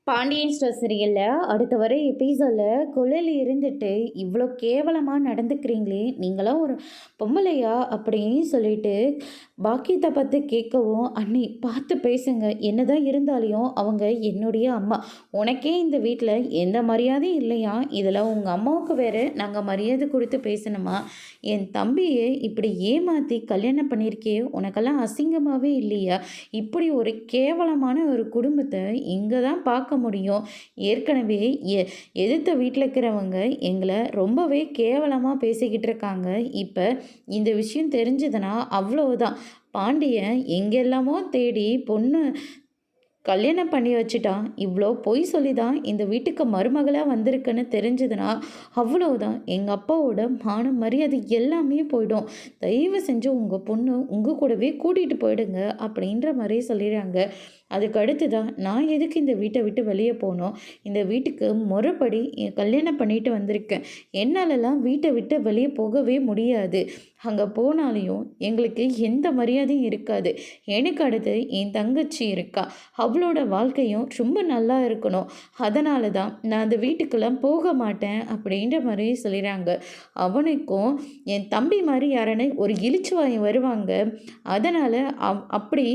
Pandian store சீரியலில் அடுத்த வர எபிசோடில் குழல் இருந்துட்டு இவ்வளோ கேவலமாக நடந்துக்கிறீங்களே, நீங்களாம் ஒரு பொம்பளையா அப்படின்னு சொல்லிட்டு பாக்கியத்தை பார்த்து கேட்கவும், அண்ணி பார்த்து பேசுங்க, என்னதான் இருந்தாலையும் அவங்க என்னுடைய அம்மா, உனக்கே இந்த வீட்டில் எந்த மரியாதையும் இல்லையா, இதில் உங்கள் அம்மாவுக்கு வேறு நாங்கள் மரியாதை கொடுத்து பேசணுமா, என் தம்பியை இப்படி ஏமாற்றி கல்யாணம் பண்ணியிருக்கே, உனக்கெல்லாம் அசிங்கமாகவே இல்லையா, இப்படி ஒரு கேவலமான ஒரு குடும்பத்தை இங்கே தான் பார்க்க முடியும். ஏற்கனவே எதிர்த்த வீட்டில் இருக்கிறவங்க எங்களை ரொம்பவே கேவலமாக பேசிக்கிட்டு இருக்காங்க. இப்போ இந்த விஷயம் தெரிஞ்சதுன்னா அவ்வளோதான். பாண்டியன் எங்கெல்லாமோ தேடி பொண்ணு கல்யாணம் பண்ணி வச்சுட்டான். இவ்வளோ பொய் சொல்லி தான் இந்த வீட்டுக்கு மருமகளாக வந்திருக்குன்னு தெரிஞ்சதுன்னா அவ்வளோதான். எங்கள் அப்பாவோட மான மரியாதை எல்லாமே போயிடும். தயவு செஞ்சு உங்கள் பொண்ணு உங்கள் கூடவே கூட்டிகிட்டு போயிடுங்க அப்படின்ற மாதிரியே சொல்லிடுறாங்க. அதுக்கு அடுத்து தான், நான் எதுக்கு இந்த வீட்டை விட்டு வெளியே போனோம், இந்த வீட்டுக்கு முறைப்படி கல்யாணம் பண்ணிட்டு வந்திருக்கேன், என்னாலலாம் வீட்டை விட்டு வெளியே போகவே முடியாது, அங்கே போனாலையும் எங்களுக்கு எந்த மரியாதையும் இருக்காது, எனக்கு அடுத்து என் தங்கச்சி இருக்கா, அவளோட வாழ்க்கையும் ரொம்ப நல்லா இருக்கணும், அதனால தான் நான் அந்த வீட்டுக்கெல்லாம் போக மாட்டேன் அப்படின்ற மாதிரி சொல்லிடுறாங்க. அவனுக்கும் என் தம்பி மாதிரி யாருன்னு ஒரு இழிச்சுவாயம் வருவாங்க, அதனால் அப்படி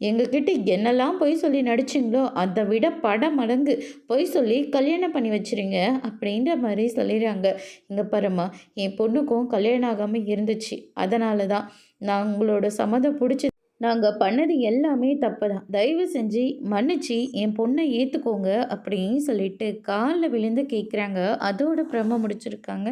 எங்ககிட்ட என்னெல்லாம் பொய் சொல்லி நடிச்சிங்களோ அதை விட பட மடங்கு பொய் சொல்லி கல்யாணம் பண்ணி வச்சுருங்க அப்படின்ற மாதிரி சொல்லிடுறாங்க. இங்கே பாரும்மா, என் பொண்ணுக்கும் கல்யாணம் ஆகாமல் இருந்துச்சு, அதனால தான் நான் உங்களோட சம்மதம் பிடிச்சி நாங்கள் பண்ணது எல்லாமே தப்பு தான், தயவு செஞ்சு மன்னிச்சு என் பொண்ணை ஏற்றுக்கோங்க அப்படின்னு சொல்லிட்டு காலில் விழுந்து கேட்குறாங்க. அதோட பிரம முடிச்சிருக்காங்க.